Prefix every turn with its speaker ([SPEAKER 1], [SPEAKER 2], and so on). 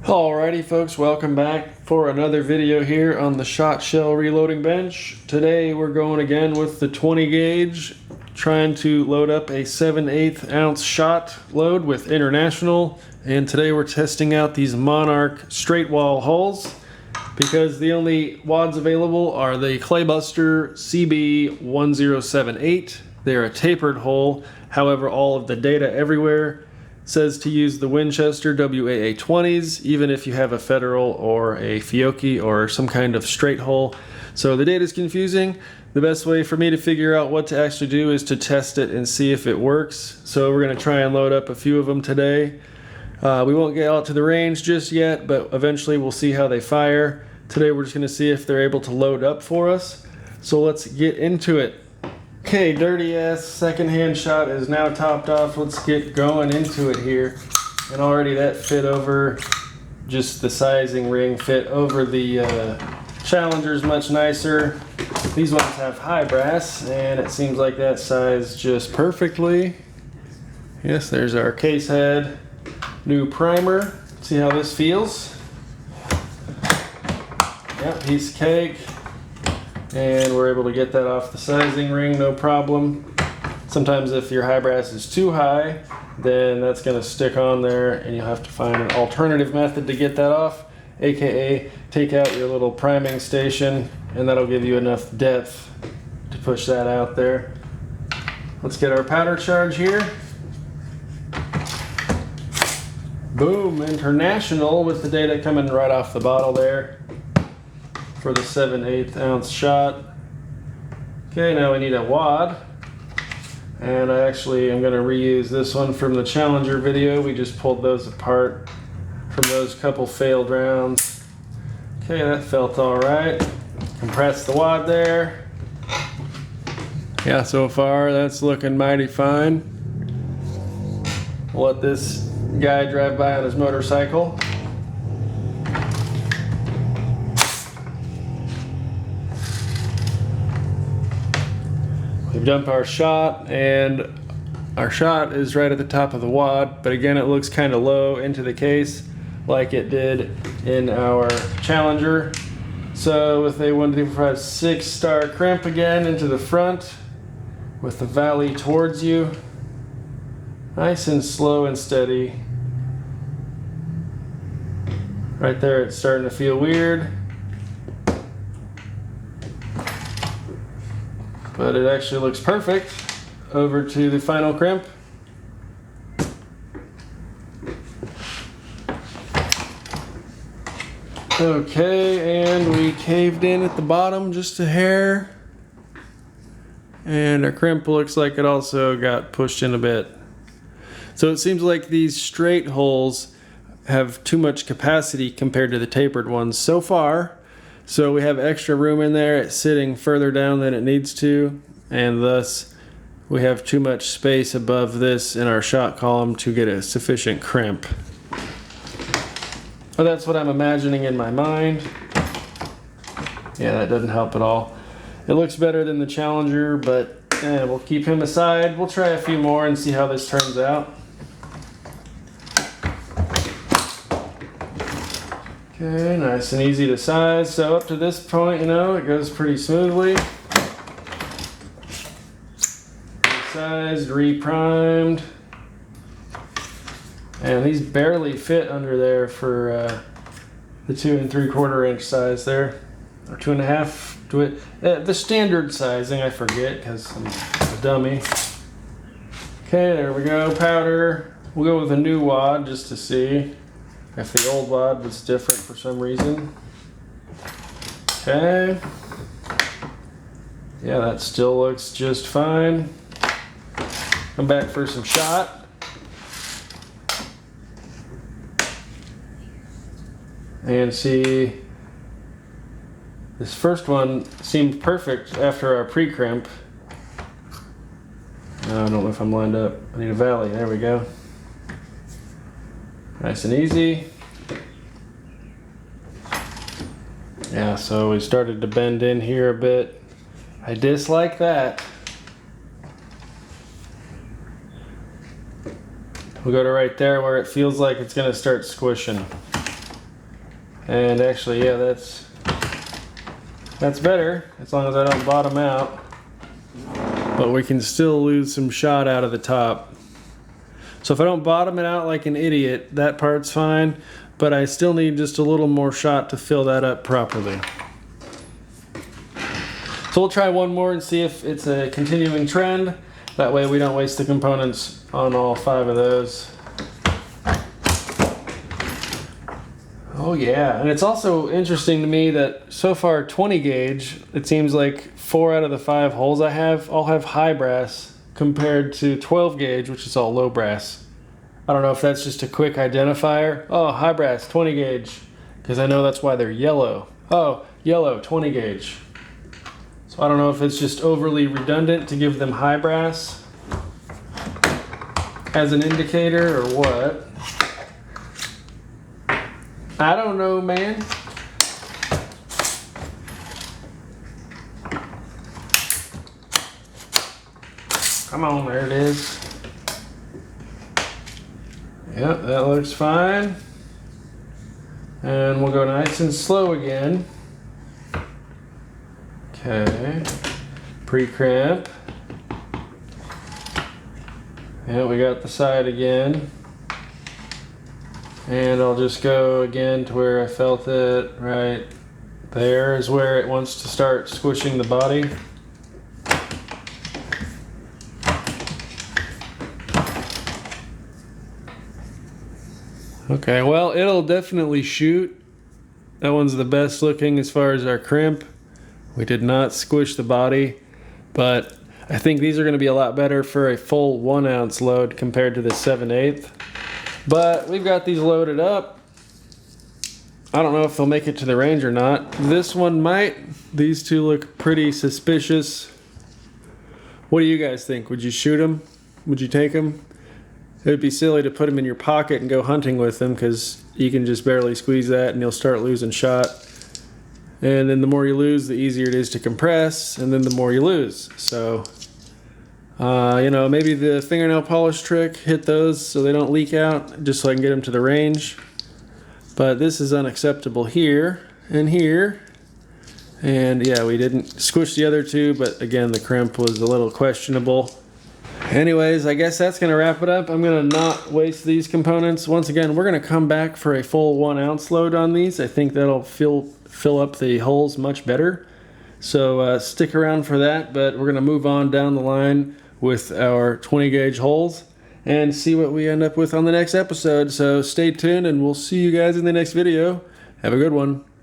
[SPEAKER 1] Alrighty folks, welcome back for another video here on the shot shell reloading bench. Today we're going again with the 20 gauge, trying to load up a 7/8 ounce shot load with International, and today we're testing out these Monarch straight wall hulls because the only wads available are the Claybuster CB1078. They're a tapered hull, however all of the data everywhere says to use the Winchester WAA-20s, even if you have a Federal or a Fiocchi or some kind of straight hull. So the data is confusing. The best way for me to figure out what to actually do is to test it and see if it works. So we're going to try and load up a few of them today. We won't get out to the range just yet, but eventually we'll see how they fire. Today we're just going to see if they're able to load up for us. So let's get into it. Okay, dirty ass secondhand shot is now topped off. Let's get going into it here. And already that fit over, just the sizing ring fit over the Challenger's much nicer. These ones have high brass and it seems like that size just perfectly. Yes, there's our case head, new primer. See how this feels. Yep, piece of cake. And we're able to get that off the sizing ring, no problem. Sometimes if your high brass is too high, then that's going to stick on there and you'll have to find an alternative method to get that off, aka take out your little priming station, and that'll give you enough depth to push that out there. Let's get our powder charge here. Boom, International with the data coming right off the bottle there for the 7/8 ounce shot. Okay, now we need a wad, and I actually am going to reuse this one from the Challenger video. We just pulled those apart from those couple failed rounds. Okay, that felt all right. Compress the wad there. Yeah, so far that's looking mighty fine. We'll let this guy drive by on his motorcycle. We dump our shot, and our shot is right at the top of the wad, but again it looks kind of low into the case like it did in our Challenger. So with a 1, 2, 3, 4, 5, 6 star crimp again into the front with the valley towards you. Nice and slow and steady. Right there it's starting to feel weird, but it actually looks perfect. Over to the final crimp. Okay, and we caved in at the bottom just a hair. And our crimp looks like it also got pushed in a bit. So it seems like these straight holes have too much capacity compared to the tapered ones so far. So we have extra room in there. It's sitting further down than it needs to, and thus we have too much space above this in our shot column to get a sufficient crimp. But that's what I'm imagining in my mind. Yeah, that doesn't help at all. It looks better than the Challenger, but we'll keep him aside. We'll try a few more and see how this turns out. Okay, nice and easy to size. So up to this point, you know, it goes pretty smoothly. Sized, re-primed. And these barely fit under there for the 2 3/4 inch size there. Or 2.5. The standard sizing, I forget because I'm a dummy. Okay, there we go. Powder. We'll go with a new wad just to see if the old wad was different for some reason. Okay. Yeah, that still looks just fine. Come back for some shot. And see, this first one seemed perfect after our pre-crimp. I don't know if I'm lined up. I need a valley. There we go. Nice and easy. Yeah, so we started to bend in here a bit. I dislike that. We'll go to right there where it feels like it's going to start squishing. And actually, yeah, that's better as long as I don't bottom out. But we can still lose some shot out of the top. So if I don't bottom it out like an idiot, that part's fine, but I still need just a little more shot to fill that up properly. So we'll try one more and see if it's a continuing trend. That way we don't waste the components on all 5 of those. Oh yeah, and it's also interesting to me that so far 20 gauge, it seems like 4 out of the 5 holes I have all have high brass compared to 12 gauge, which is all low brass. I don't know if that's just a quick identifier. Oh, high brass, 20 gauge, because I know that's why they're yellow. Oh, yellow, 20 gauge. So I don't know if it's just overly redundant to give them high brass as an indicator or what. I don't know, man. Come on, there it is. Yep, that looks fine. And we'll go nice and slow again. Okay. Pre-crimp. Yeah, we got the side again. And I'll just go again to where I felt it. Right there is where it wants to start squishing the body. Okay, well, it'll definitely shoot. That one's the best looking as far as our crimp. We did not squish the body, but I think these are going to be a lot better for a full 1 ounce load compared to the 7/8. But we've got these loaded up. I don't know if they'll make it to the range or not. This one might. These two look pretty suspicious. What do you guys think? Would you shoot them? Would you take them? It would be silly to put them in your pocket and go hunting with them, because you can just barely squeeze that and you'll start losing shot. And then the more you lose, the easier it is to compress, and then the more you lose. So, you know, maybe the fingernail polish trick, hit those so they don't leak out, just so I can get them to the range. But this is unacceptable here and here. And yeah, we didn't squish the other two, but again, the crimp was a little questionable. Anyways, I guess that's going to wrap it up. I'm going to not waste these components. Once again, we're going to come back for a full 1 ounce load on these. I think that'll fill up the holes much better. So stick around for that, but we're going to move on down the line with our 20 gauge holes and see what we end up with on the next episode. So stay tuned and we'll see you guys in the next video. Have a good one.